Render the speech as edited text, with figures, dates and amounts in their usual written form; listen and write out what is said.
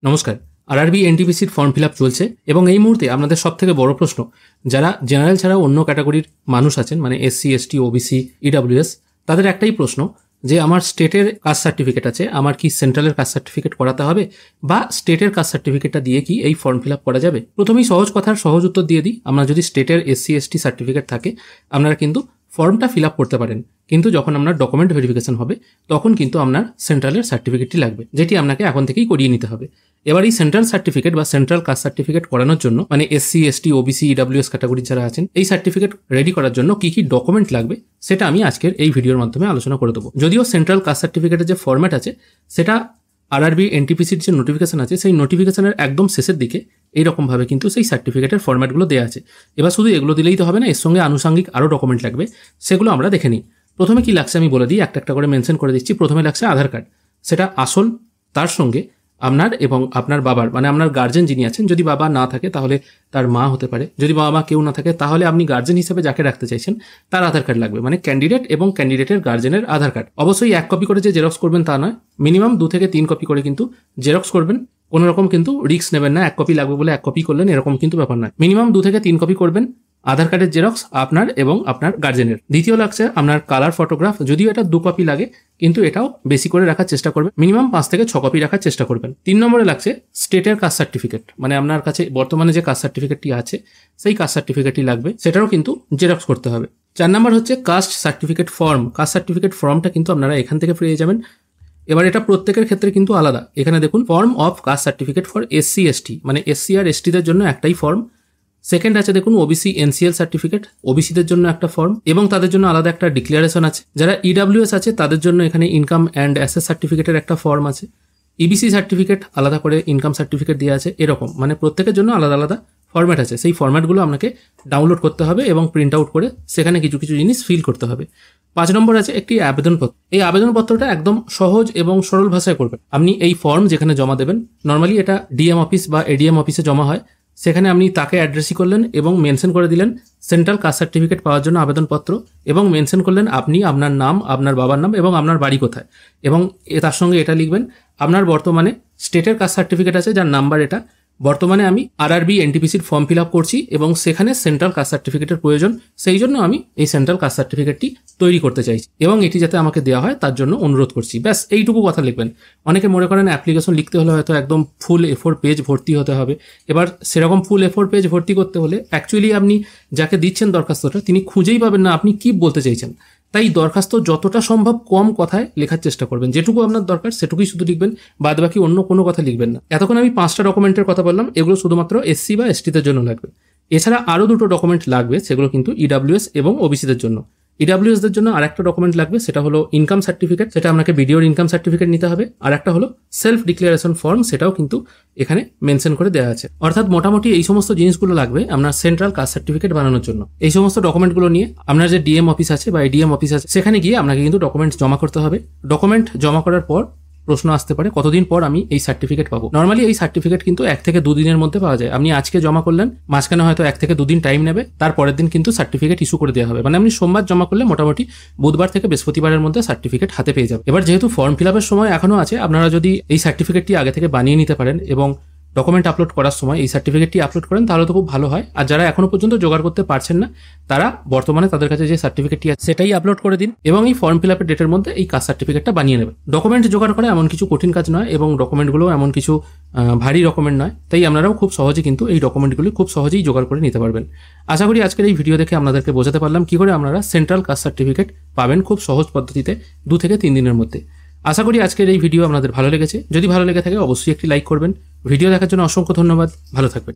নমস্কার। RRB এনটিপিসির form fill up চলছে এবং এই মুহূর্তে আপনাদের সবথেকে বড় প্রশ্ন, যারা জেনারেল ছাড়া অন্য ক্যাটাগরির মানুষ আছেন, মানে এসসি, এসটি, ওবিসি, ইডাব্লিউএস, তাদের একটাই প্রশ্ন যে আমার স্টেটের কাস্ট সার্টিফিকেট আছে, আমার কি সেন্ট্রালের কাস্ট সার্টিফিকেট করাতে হবে, বা স্টেটের কাস্ট সার্টিফিকেটটা দিয়ে কি এই ফর্ম ফিল আপ করা যাবে? প্রথমেই সহজ কথার সহজ উত্তর দিয়ে দিই, আপনার যদি স্টেটের এসসি, এসটি সার্টিফিকেট থাকে আপনারা কিন্তু ফর্মটা ফিল আপ করতে পারেন, কিন্তু যখন আপনার ডকুমেন্ট ভেরিফিকেশন হবে তখন কিন্তু আপনার সেন্ট্রালের সার্টিফিকেটটি লাগবে, যেটি আপনাকে এখন থেকেই করিয়ে নিতে হবে। এবার এই সেন্ট্রাল সার্টিফিকেট বা সেন্ট্রাল কাস্ট সার্টিফিকেট করানোর জন্য, মানে এসসি, এসটি, ওবিসি, ইডাব্লিউএস ক্যাটাগরির যারা আছেন, এই সার্টিফিকেট রেডি করার জন্য কি কি ডকুমেন্ট লাগবে সেটা আমি আজকের এই ভিডিওর মাধ্যমে আলোচনা করে দেবো। যদিও সেন্ট্রাল কাস্ট সার্টিফিকেটের যে ফরম্যাট আছে সেটা আরআরবি এনটিপিসির যে নোটিফিকেশন আছে সেই নোটিফিকেশনের একদম শেষের দিকে এইরকমভাবে কিন্তু সেই সার্টিফিকেটের ফরম্যাটগুলো দেওয়া আছে। এবার শুধু এগুলো দিলেই তো হবে না, এর সঙ্গে আনুষঙ্গিক আরও ডকুমেন্ট লাগবে, সেগুলো আমরা দেখে নিই। প্রথমে কি লাগছে আমি বলে দিই, একটা একটা করে মেনশন করে দিচ্ছি। প্রথমে লাগছে আধার কার্ড, সেটা আসল, তার সঙ্গে আপনার এবং আপনার বাবার, মানে আপনার গার্জেন যিনি আছেন, যদি বাবা না থাকে তাহলে তার মা হতে পারে, যদি বাবা মা কেউ না থাকে তাহলে আপনি গার্জেন হিসেবে যাকে রাখতে চাইছেন তার আধার কার্ড লাগবে, মানে ক্যান্ডিডেট এবং ক্যান্ডিডেটের গার্জেনের আধার কার্ড। অবশ্যই এক কপি করে যে জেরক্স করবেন তা নয়, মিনিমাম 2 থেকে 3 কপি করে কিন্তু জেরক্স করবেন। কোনো রকম কিন্তু রিস্ক নেবেন না, এক কপি লাগবে বলে এক কপি করলেন এরকম কিন্তু ব্যাপার নয়। মিনিমাম 2 থেকে 3 কপি করবেন আধার কার্ডের জেরক্স আপনার এবং আপনার গার্জেনের। দ্বিতীয় লাগছে আপনার কালার ফটোগ্রাফ, যদিও এটা 2 কপি লাগে কিন্তু এটাও বেশি করে রাখার চেষ্টা করবেন, মিনিমাম 5 থেকে 6 কপি রাখার চেষ্টা করবেন। 3 নম্বরে লাগছে স্টেটের কাস্ট সার্টিফিকেট, মানে আপনার কাছে বর্তমানে যে কাস্ট সার্টিফিকেটটি আছে সেই কাস্ট সার্টিফিকেটটি লাগবে, সেটারও কিন্তু জেরক্স করতে হবে। 4 নম্বর হচ্ছে caste certificate form. Caste certificate ফর্মটা কিন্তু আপনারা এখান থেকে পেয়ে যাবেন। এবার এটা প্রত্যেকের ক্ষেত্রে কিন্তু আলাদা। এখানে দেখুন, form of caste certificate for SC, ST, মানে এসসি আর এসটিদের জন্য একটাই ফর্ম। সেকেন্ড আছে দেখুন ওবিসি এনসিএল সার্টিফিকেট, ওবিসিদের জন্য একটা ফর্ম এবং তাদের জন্য আলাদা একটা ডিক্লারেশন আছে। যারা ইডাব্লিউএস আছে তাদের জন্য এখানে ইনকাম অ্যান্ড অ্যাসেট সার্টিফিকেটের একটা ফর্ম আছে। ইবিসি সার্টিফিকেট আলাদা করে ইনকাম সার্টিফিকেট দেওয়া আছে, এরকম মানে প্রত্যেকের জন্য আলাদা আলাদা ফরম্যাট আছে। সেই ফরম্যাটগুলো আপনাকে ডাউনলোড করতে হবে এবং প্রিন্ট আউট করে সেখানে কিছু কিছু জিনিস ফিল করতে হবে। 5 নম্বর আছে একটি আবেদনপত্র। এই আবেদনপত্রটা একদম সহজ এবং সরল ভাষায় করবেন। আপনি এই ফর্ম যেখানে জমা দেবেন, নর্মালি এটা ডিএম অফিস বা এডিএম অফিসে জমা হয়, সেখানে আপনি তাকে অ্যাড্রেসই করলেন এবং মেনশন করে দিলেন সেন্ট্রাল কাস্ট সার্টিফিকেট পাওয়ার জন্য আবেদনপত্র, এবং মেনশন করলেন আপনি আপনার নাম, আপনার বাবার নাম এবং আপনার বাড়ি কোথায়, এবং তার সঙ্গে এটা লিখবেন আপনার বর্তমানে স্টেটের কাস্ট সার্টিফিকেট আছে যার নাম্বার এটা, বর্তমানে আমি আরআরবি এনটিপিসির ফর্ম ফিল আপ করছি এবং সেখানে সেন্ট্রাল কাস্ট সার্টিফিকেটের প্রয়োজন, সেই জন্য আমি এই সেন্ট্রাল কাস্ট সার্টিফিকেটটি তৈরি করতে চাইছি এবং এটি যাতে আমাকে দেওয়া হয় তার জন্য অনুরোধ করছি। ব্যাস এইটুকু কথা লিখবেন। অনেকে মনে করেন অ্যাপ্লিকেশন লিখতে হলে হয়তো একদম ফুল A4 পেজ ভর্তি হতে হবে। এবার সেরকম ফুল A4 পেজ ভর্তি করতে হলে অ্যাকচুয়ালি আপনি যাকে দিচ্ছেন দরখাস্তটা তিনি খুঁজেই পাবেন না আপনি কি বলতে চাইছেন। তাই দরখাস্ত যতটা সম্ভব কম কথায় লেখার চেষ্টা করবেন, যেটুকু আপনার দরকার সেটুকুই শুধু লিখবেন, বাদ বাকি অন্য কোনো কথা লিখবেন না। এতক্ষণ আমি 5টা ডকুমেন্টের কথা বললাম, এগুলো শুধুমাত্র এসসি বা এসটিদের জন্য লাগবে। এছাড়া আরও 2টো ডকুমেন্ট লাগবে, সেগুলো কিন্তু ইডাব্লিউএস এবং ওবিসিদের জন্য। ইডাব্লিউএসদের জন্য আরেকটা ডকুমেন্ট লাগবে, সেটা হলো ইনকাম সার্টিফিকেট, সেটা আপনাকে বিডিওর ইনকাম সার্টিফিকেট নিতে হবে। আর একটা হলো সেলফ ডিক্লারেশন ফর্ম, সেটাও কিন্তু এখানে মেনশন করে দেওয়া আছে। অর্থাৎ মোটামুটি এই সমস্ত জিনিসগুলো লাগবে আপনার সেন্ট্রাল কাস্ট সার্টিফিকেট বানানোর জন্য। এই সমস্ত ডকুমেন্টগুলো নিয়ে আপনার যে ডিএম অফিস আছে বা এডিএম অফিস আছে সেখানে গিয়ে আপনাকে কিন্তু ডকুমেন্ট জমা করতে হবে। ডকুমেন্ট জমা করার পর প্রশ্ন আসতে পারে কতদিন পর আমি এই সার্টিফিকেট পাবো। নর্মালি এই সার্টিফিকেট কিন্তু 1 থেকে 2 দিনের মধ্যে পাওয়া যায়। আপনি আজকে জমা করলেন, মাঝখানে হয়তো 1 থেকে 2 দিন টাইম নেবে, তারপরের দিন কিন্তু সার্টিফিকেট ইস্যু করে দেওয়া হবে। মানে আপনি সোমবার জমা করলে মোটামুটি বুধবার থেকে বৃহস্পতিবারের মধ্যে সার্টিফিকেট হাতে পেয়ে যাবে। এবার যেহেতু ফর্ম ফিল আপের সময় এখনো আছে, আপনারা যদি এই সার্টিফিকেটটি আগে থেকে বানিয়ে নিতে পারেন এবং ডকুমেন্ট আপলোড করার সময় এই সার্টিফিকেটটি আপলোড করেন তাহলে তো খুব ভালো হয়। আর যারা এখনো পর্যন্ত জোগাড় করতে পারছেন না তারা বর্তমানে তাদের কাছে যে সার্টিফিকেটটি আছে সেটাই আপলোড করে দিন এবং এই ফর্ম ফিল আপের ডেটের মধ্যে এই কাস্ট সার্টিফিকেটটা বানিয়ে নেবেন। ডকুমেন্ট জোগাড় করা এমন কিছু কঠিন কাজ নয় এবং ডকুমেন্টগুলো এমন কিছু ভারী ডকুমেন্ট নয়, তাই আপনারাও খুব সহজে কিন্তু এই ডকুমেন্টগুলি খুব সহজেই জোগাড় করে নিতে পারবেন। আশা করি আজকের এই ভিডিও দেখে আপনাদেরকে বোঝাতে পারলাম কি করে আপনারা সেন্ট্রাল কাস্ট সার্টিফিকেট পাবেন খুব সহজ পদ্ধতিতে 2 থেকে 3 দিনের মধ্যে। আশা করি আজকের এই ভিডিও আপনাদের ভালো লেগেছে। যদি ভালো লেগে থাকে অবশ্যই একটি লাইক করবেন। ভিডিও দেখার জন্য অসংখ্য ধন্যবাদ। ভালো থাকবেন।